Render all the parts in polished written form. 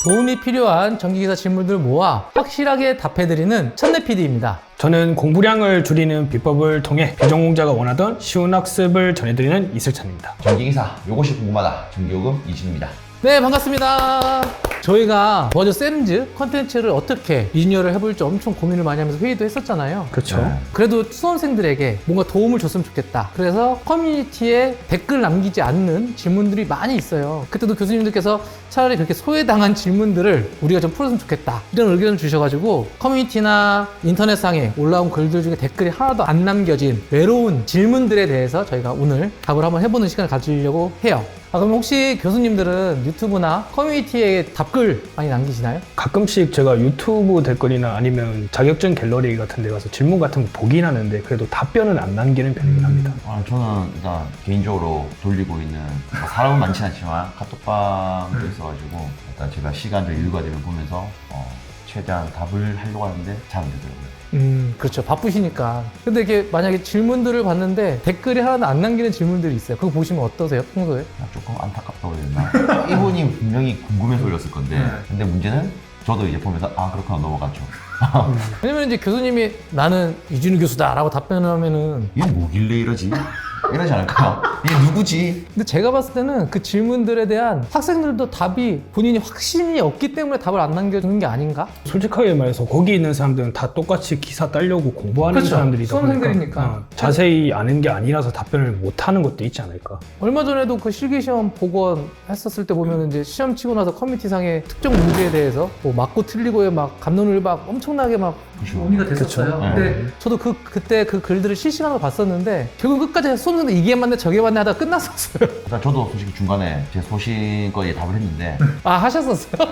도움이 필요한 전기기사 질문들 모아 확실하게 답해드리는 첫내 PD입니다. 저는 공부량을 줄이는 비법을 통해 비전공자가 원하던 쉬운 학습을 전해드리는 이슬찬입니다. 전기기사 요것이 궁금하다. 전기요금 이진입니다. 네, 반갑습니다. 저희가 먼저 쌤즈 컨텐츠를 어떻게 리뉴얼을 해볼지 엄청 고민을 많이 하면서 회의도 했었잖아요. 그렇죠. 네. 그래도 수험생들에게 뭔가 도움을 줬으면 좋겠다. 그래서 커뮤니티에 댓글 남기지 않는 질문들이 많이 있어요. 그때도 교수님들께서 차라리 그렇게 소외당한 질문들을 우리가 좀 풀었으면 좋겠다, 이런 의견을 주셔가지고 커뮤니티나 인터넷상에 올라온 글들 중에 댓글이 하나도 안 남겨진 외로운 질문들에 대해서 저희가 오늘 답을 한번 해보는 시간을 가지려고 해요. 그럼 혹시 교수님들은 유튜브나 커뮤니티에 답글 많이 남기시나요? 가끔씩 제가 유튜브 댓글이나 아니면 자격증 갤러리 같은 데 가서 질문 같은 거 보긴 하는데 그래도 답변은 안 남기는 편이긴 합니다. 저는 일단 개인적으로 돌리고 있는 사람은 많지 않지만 카톡방도 있어가지고 일단 제가 시간을 여유가 되면 보면서 최대한 답을 하려고 하는데 잘 안 되더라고요. 그렇죠. 바쁘시니까. 근데 이렇게 만약에 질문들을 봤는데 댓글이 하나도 안 남기는 질문들이 있어요. 그거 보시면 어떠세요, 평소에? 조금 안타깝다고 해야 되나? 이분이 분명히 궁금해서 올렸을 건데 근데 문제는 저도 이제 보면서 그렇구나 넘어갔죠. 왜냐면 이제 교수님이 나는 이준우 교수다 라고 답변을 하면은, 얘 뭐길래 이러지? 이러지 않을까요? 얘 누구지? 근데 제가 봤을 때는 그 질문들에 대한 학생들도 답이 본인이 확신이 없기 때문에 답을 안 남겨주는 게 아닌가? 솔직하게 말해서 거기 있는 사람들은 다 똑같이 기사 따려고 공부하는 그렇죠. 사람들이다 수험생들이니까. 자세히 아는 게 아니라서 답변을 못하는 것도 있지 않을까. 얼마 전에도 그 실기시험 복원 했었을 때 보면 이제 시험 치고 나서 커뮤니티상에 특정 문제에 대해서 뭐 맞고 틀리고에 막 감론을 막 엄청나게 막 논의가 됐었어요. 그쵸. 근데 저도 그때 그 글들을 실시간으로 봤었는데 결국 끝까지 수험생들 이게 맞네 저게 맞네 하다가 끝났었어요. 일단 저도 솔직히 중간에 제 소신거에 답을 했는데 하셨었어요?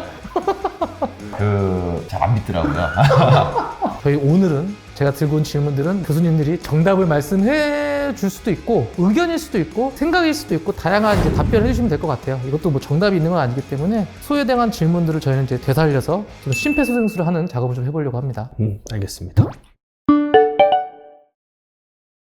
잘 안 믿더라고요. 저희 오늘은 제가 들고 온 질문들은 교수님들이 정답을 말씀해 줄 수도 있고 의견일 수도 있고 생각일 수도 있고 다양한 이제 답변을 해주시면 될 것 같아요. 이것도 뭐 정답이 있는 건 아니기 때문에 소외당한 질문들을 저희는 이제 되살려서 좀 심폐소생술을 하는 작업을 좀 해보려고 합니다. 알겠습니다.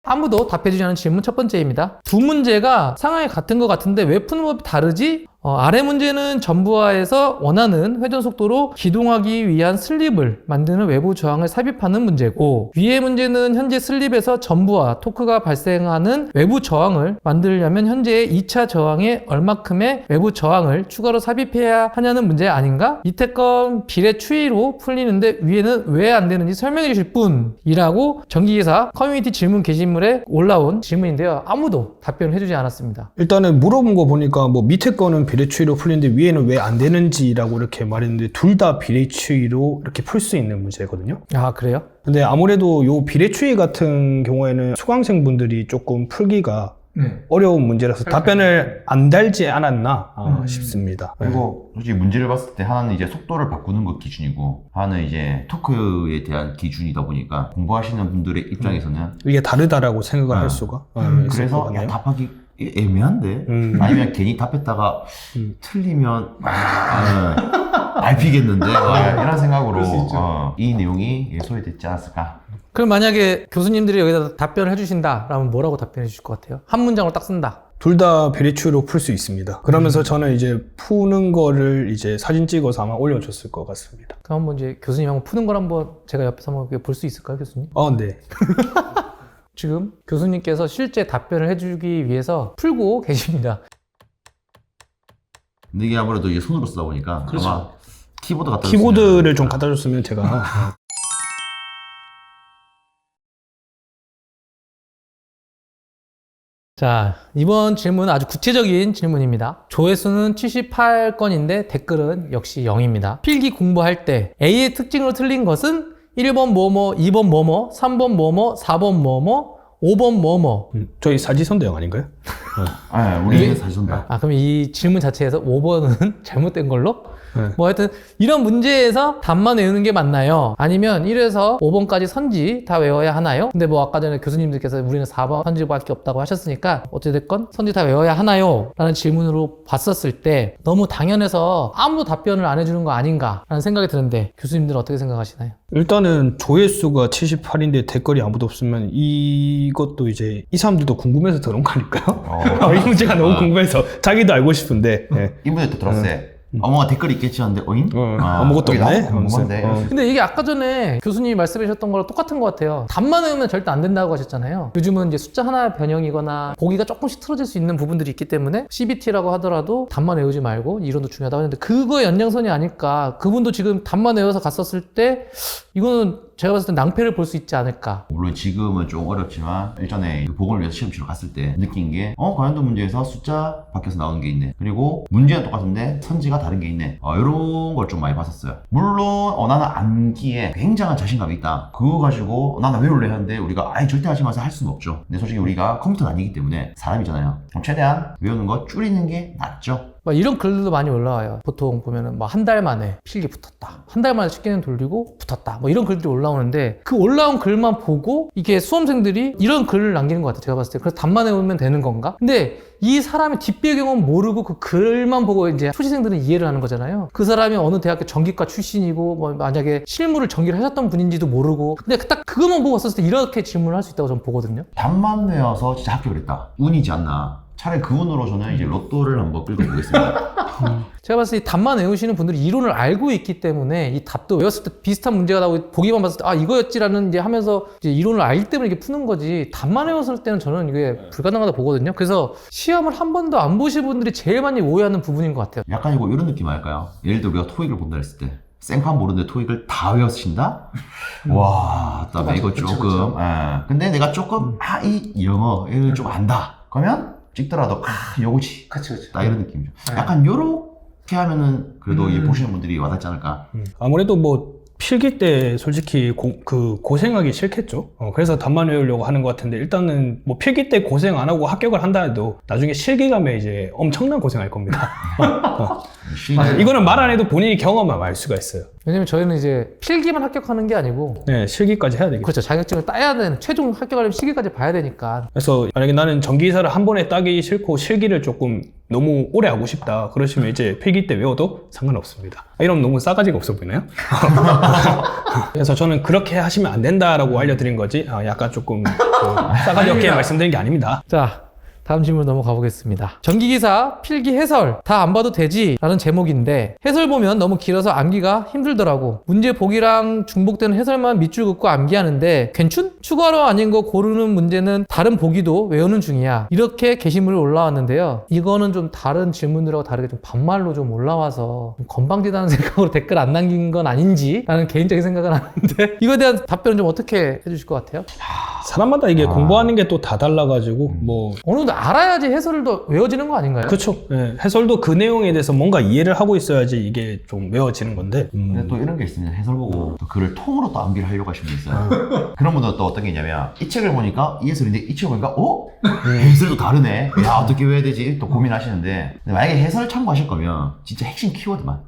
아무도 답해주지 않은 질문 첫 번째입니다. 두 문제가 상황이 같은 것 같은데 왜 푸는 법이 다르지? 아래 문제는 전부하에서 원하는 회전 속도로 기동하기 위한 슬립을 만드는 외부 저항을 삽입하는 문제고, 위의 문제는 현재 슬립에서 전부하 토크가 발생하는 외부 저항을 만들려면 현재의 2차 저항에 얼마큼의 외부 저항을 추가로 삽입해야 하냐는 문제 아닌가? 밑에 건 비례 추이로 풀리는데 위에는 왜 안 되는지 설명해 주실 분이라고 전기기사 커뮤니티 질문 게시물에 올라온 질문인데요. 아무도 답변을 해주지 않았습니다. 일단은 물어본 거 보니까 뭐 밑에 거는 비례추이로 풀리는데 위에는 왜 안 되는지라고 이렇게 말했는데 둘 다 비례추이로 이렇게 풀 수 있는 문제거든요. 아, 그래요? 근데 아무래도 요 비례추이 같은 경우에는 수강생분들이 조금 풀기가 어려운 문제라서 답변을 안 달지 않았나 싶습니다. 그리고 솔직히 문제를 봤을 때 하나는 이제 속도를 바꾸는 것 기준이고 하나는 이제 토크에 대한 기준이다 보니까 공부하시는 분들의 입장에서는 이게 다르다라고 생각을 할 수가 있을 그래서 것 같네요. 답하기 애매한데 아니면 괜히 답했다가 틀리면 알피겠는데 이런 생각으로 이 내용이 소외됐지 않았을까. 그럼 만약에 교수님들이 여기다 답변을 해주신다라면 뭐라고 답변해 주실 것 같아요? 한 문장으로 딱 쓴다. 둘 다 비례추이로 풀 수 있습니다. 그러면서 저는 이제 푸는 거를 이제 사진 찍어서 아마 올려줬을 것 같습니다. 그럼 한번 이제 교수님 한번 푸는 걸 한번 제가 옆에서 한번 볼 수 있을까요, 교수님? 네. 지금 교수님께서 실제 답변을 해주기 위해서 풀고 계십니다. 근데 이게 아무래도 이게 손으로 쓰다 보니까 아마 키보드 갖다 키보드를 좀 갖다 줬으면 제가 자, 이번 질문은 아주 구체적인 질문입니다. 조회수는 78건인데 댓글은 역시 0입니다. 필기 공부할 때 A의 특징으로 틀린 것은 1번 뭐뭐, 2번 뭐뭐, 3번 뭐뭐, 4번 뭐뭐, 5번 뭐뭐. 저희 사지선대형 아닌가요? 우리는 사실선다. 그럼 이 질문 자체에서 5번은 잘못된 걸로? 네. 뭐 하여튼 이런 문제에서 답만 외우는 게 맞나요? 아니면 1에서 5번까지 선지 다 외워야 하나요? 근데 뭐 아까 전에 교수님들께서 우리는 4번 선지밖에 없다고 하셨으니까 어찌됐건 선지 다 외워야 하나요? 라는 질문으로 봤었을 때 너무 당연해서 아무도 답변을 안 해주는 거 아닌가 라는 생각이 드는데 교수님들은 어떻게 생각하시나요? 일단은 조회수가 78인데 댓글이 아무도 없으면 이것도 이제 이 사람들도 궁금해서 들어온 거 아닐까요? 이 문제가 너무 궁금해서 자기도 알고 싶은데 이 문제 또 들었어요. 어머가 댓글이 있겠지 하는데 어잉? 아무것도 없네. 뭔데? 근데 이게 아까 전에 교수님이 말씀하셨던 거랑 똑같은 것 같아요. 답만 외우면 절대 안 된다고 하셨잖아요. 요즘은 이제 숫자 하나의 변형이거나 보기가 조금씩 틀어질 수 있는 부분들이 있기 때문에 CBT라고 하더라도 답만 외우지 말고 이론도 중요하다고 했는데 그거의 연장선이 아닐까. 그분도 지금 답만 외워서 갔었을 때 이거는 제가 봤을 때 낭패를 볼 수 있지 않을까. 물론 지금은 좀 어렵지만 일전에 보건을 위해서 시험 치러 갔을 때 느낀 게 관련도 문제에서 숫자 바뀌어서 나오는 게 있네. 그리고 문제는 똑같은데 선지가 다른 게 있네. 이런 걸 좀 많이 봤었어요. 물론 나는 암기에 굉장한 자신감이 있다. 그거 가지고 나는 외울래 하는데 우리가 아예 절대 하지 마서 할 수는 없죠. 근데 솔직히 우리가 컴퓨터는 아니기 때문에 사람이잖아요. 그럼 최대한 외우는 거 줄이는 게 낫죠. 막 이런 글들도 많이 올라와요. 보통 보면은 뭐 한 달 만에 필기 붙었다. 한 달 만에 식기는 돌리고 붙었다. 뭐 이런 글들이 올라오는데 그 올라온 글만 보고 이게 수험생들이 이런 글을 남기는 것 같아요. 제가 봤을 때. 그래서 답만 외우면 되는 건가? 근데 이 사람의 뒷배경은 모르고 그 글만 보고 이제 초시생들은 이해를 하는 거잖아요. 그 사람이 어느 대학교 전기과 출신이고 뭐 만약에 실무를 전기를 하셨던 분인지도 모르고 근데 딱 그것만 보고 왔었을 때 이렇게 질문을 할 수 있다고 저는 보거든요. 답만 외워서 진짜 합격을 했다. 운이지 않나. 차라리 그 운으로 저는 이제 로또를 한번 끌고 보겠습니다. 제가 봤을 때 답만 외우시는 분들이 이론을 알고 있기 때문에 이 답도 외웠을 때 비슷한 문제가 나오고 보기만 봤을 때 이거였지라는 이제 하면서 이제 이론을 알기 때문에 이게 푸는 거지 답만 외웠을 때는 저는 이게 불가능하다 보거든요. 그래서 시험을 한 번도 안 보신 분들이 제일 많이 오해하는 부분인 것 같아요. 약간 이런 느낌 할까요? 예를 들어 우리가 토익을 본다 했을 때 생판 모르는데 토익을 다 외워신다? 와, 그다음에 이거 조금 근데 내가 조금 이 영어 이거 좀 안다. 그러면 찍더라도 요거지. 그치. 딱 이런 느낌이죠. 약간 요렇게 하면은 그래도 이 보시는 분들이 와닿지 않을까. 아무래도 뭐 필기 때 솔직히 고생하기 싫겠죠. 그래서 답만 외우려고 하는 것 같은데 일단은 뭐 필기 때 고생 안 하고 합격을 한다 해도 나중에 실기감에 이제 엄청난 고생할 겁니다. 이거는 말 안 해도 본인이 경험하면 알 수가 있어요. 왜냐면 저희는 이제 필기만 합격하는 게 아니고 네, 실기까지 해야 되겠죠. 그렇죠. 자격증을 따야 되는 최종 합격하려면 실기까지 봐야 되니까. 그래서 만약에 나는 전기이사를 한 번에 따기 싫고 실기를 조금 너무 오래 하고 싶다 그러시면 이제 필기 때 외워도 상관없습니다. 이러면 너무 싸가지가 없어 보이나요? 그래서 저는 그렇게 하시면 안 된다라고 알려드린 거지 약간 조금 싸가지 없게 말씀드린 게 아닙니다. 자, 다음 질문 넘어가 보겠습니다. 전기기사 필기 해설 다 안 봐도 되지? 라는 제목인데 해설 보면 너무 길어서 암기가 힘들더라고. 문제 보기랑 중복되는 해설만 밑줄 긋고 암기하는데 괜춘? 추가로 아닌 거 고르는 문제는 다른 보기도 외우는 중이야. 이렇게 게시물이 올라왔는데요. 이거는 좀 다른 질문들하고 다르게 좀 반말로 좀 올라와서 좀 건방지다는 생각으로 댓글 안 남긴 건 아닌지 라는 개인적인 생각은 하는데 이거에 대한 답변은 좀 어떻게 해주실 것 같아요? 사람마다 이게 공부하는 게 또 다 달라가지고 뭐 어느 정도 알아야지 해설도 외워지는 거 아닌가요? 그렇죠. 네, 해설도 그 내용에 대해서 뭔가 이해를 하고 있어야지 이게 좀 외워지는 건데. 근데 또 이런 게 있습니다. 해설 보고 또 글을 통으로 또 암기를 하려고 하시는 분 있어요. 그런 분들은 또 어떤 게 있냐면 이 책을 보니까 이 해설인데 이 책을 보니까 해설도 다르네. 야 어떻게 외워야 되지? 또 고민하시는데 근데 만약에 해설 참고하실 거면 진짜 핵심 키워드만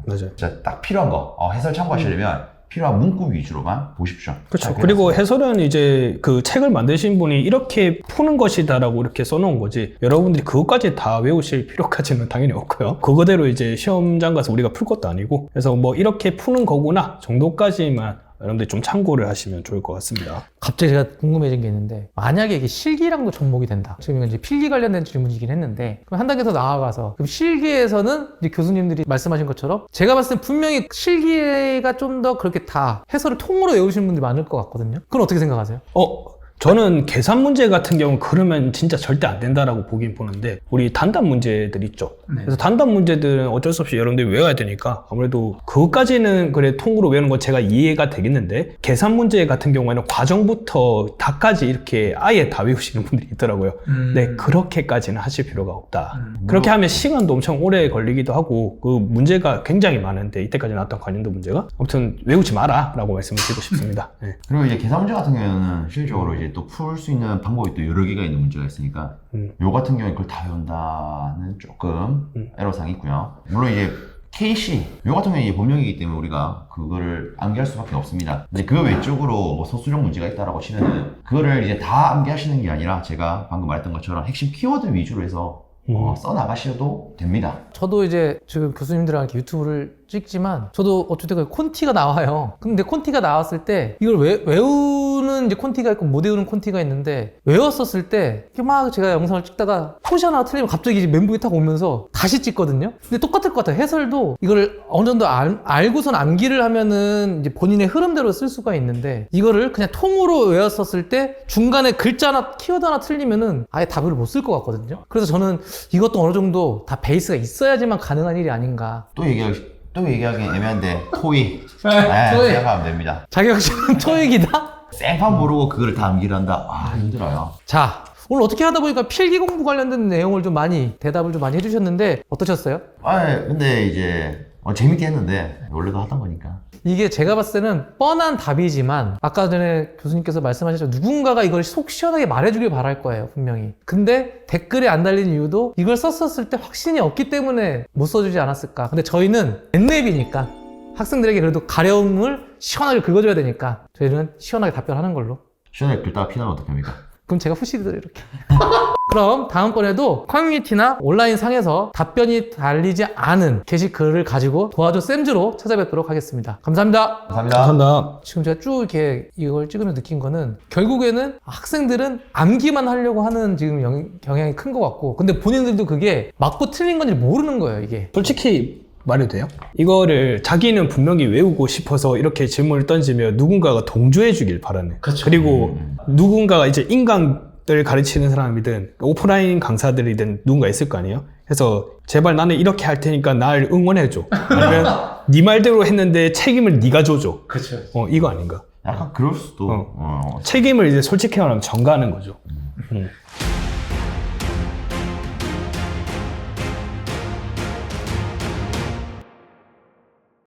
맞아요. 진짜 딱 필요한 거 해설 참고하시려면 필요한 문구 위주로만 보십시오. 그렇죠. 그리고 해설은 이제 그 책을 만드신 분이 이렇게 푸는 것이다라고 이렇게 써놓은 거지 여러분들이 그것까지 다 외우실 필요까지는 당연히 없고요. 그거대로 이제 시험장 가서 우리가 풀 것도 아니고 그래서 뭐 이렇게 푸는 거구나 정도까지만 여러분들이 좀 참고를 하시면 좋을 것 같습니다. 갑자기 제가 궁금해진 게 있는데 만약에 이게 실기랑도 접목이 된다. 지금 이제 필기 관련된 질문이긴 했는데 그럼 한 단계 더 나아가서 그럼 실기에서는 이제 교수님들이 말씀하신 것처럼 제가 봤을 때 분명히 실기가 좀 더 그렇게 다 해설을 통으로 외우시는 분들이 많을 것 같거든요. 그건 어떻게 생각하세요? 저는 계산 문제 같은 경우 그러면 진짜 절대 안 된다라고 보긴 보는데 우리 단답 문제들 있죠. 그래서 단답 문제들은 어쩔 수 없이 여러분들이 외워야 되니까 아무래도 그것까지는 그래 통으로 외우는 건 제가 이해가 되겠는데 계산 문제 같은 경우에는 과정부터 다까지 이렇게 아예 다 외우시는 분들이 있더라고요. 네, 그렇게까지는 하실 필요가 없다. 그렇게 하면 시간도 엄청 오래 걸리기도 하고 그 문제가 굉장히 많은데 이때까지 나왔던 관련도 문제가 아무튼 외우지 마라 라고 말씀을 드리고 싶습니다. 네. 그리고 이제 계산 문제 같은 경우에는 실질적으로 이제 또 풀 수 있는 방법이 또 여러 개가 있는 문제가 있으니까 요 같은 경우에 그걸 다 외운다는 조금 애로사항이 있고요. 물론 이제 KC 요 같은 경우에 이제 법령이기 때문에 우리가 그거를 암기할 수밖에 없습니다. 근데 그 외적으로 뭐 소수적 문제가 있다라고 치면은 그거를 이제 다 암기하시는 게 아니라 제가 방금 말했던 것처럼 핵심 키워드 위주로 해서 써 나가셔도 됩니다. 저도 이제 지금 교수님들이랑 이렇게 유튜브를 찍지만 저도 어쨌든 콘티가 나와요. 근데 콘티가 나왔을 때 이걸 외우는 이제 콘티가 있고 못 외우는 콘티가 있는데 외웠었을 때 이렇게 막 제가 영상을 찍다가 표시 하나 틀리면 갑자기 이제 멘붕이 딱 오면서 다시 찍거든요. 근데 똑같을 것 같아요. 해설도 이거를 어느 정도 알고선 암기를 하면은 이제 본인의 흐름대로 쓸 수가 있는데 이거를 그냥 통으로 외웠었을 때 중간에 글자 하나 키워드 하나 틀리면은 아예 답을 못 쓸 것 같거든요. 그래서 저는 이것도 어느 정도 다 베이스가 있어야지만 가능한 일이 아닌가. 또 얘기하기 애매한데 토익. 토익. 생각하면 됩니다. 자격증은 토익이다? 생판 모르고 그걸 다 암기를 한다. 힘들어요. 자, 오늘 어떻게 하다 보니까 필기 공부 관련된 내용을 좀 많이 대답을 좀 많이 해주셨는데 어떠셨어요? 근데 이제 재밌게 했는데 원래도 하던 거니까. 이게 제가 봤을 때는 뻔한 답이지만 아까 전에 교수님께서 말씀하셨죠. 누군가가 이걸 속 시원하게 말해주길 바랄 거예요, 분명히. 근데 댓글에 안 달린 이유도 이걸 썼었을 때 확신이 없기 때문에 못 써주지 않았을까. 근데 저희는 넷랩이니까 학생들에게 그래도 가려움을 시원하게 긁어줘야 되니까 저희는 시원하게 답변하는 걸로. 시원하게 긁다가 피나면 어떡합니까? 그럼 제가 후시드려 이렇게. 그럼 다음번에도 커뮤니티나 온라인 상에서 답변이 달리지 않은 게시글을 가지고 도와줘 쌤즈로 찾아뵙도록 하겠습니다. 감사합니다. 감사합니다. 감사합니다. 지금 제가 쭉 이렇게 이걸 찍으면서 느낀 거는 결국에는 학생들은 암기만 하려고 하는 지금 경향이 큰 것 같고 근데 본인들도 그게 맞고 틀린 건지 모르는 거예요, 이게. 솔직히 말해도 돼요? 이거를 자기는 분명히 외우고 싶어서 이렇게 질문을 던지면 누군가가 동조해 주길 바라네. 그리고 누군가가 이제 인강을 가르치는 사람이든 오프라인 강사들이든 누군가 있을 거 아니에요? 그래서 제발 나는 이렇게 할 테니까 날 응원해줘. 아니면 네 말대로 했는데 책임을 네가 줘줘. 그렇죠. 이거 아닌가? 약간 그럴 수도. 책임을 이제 솔직히 말하면 전가하는 거죠.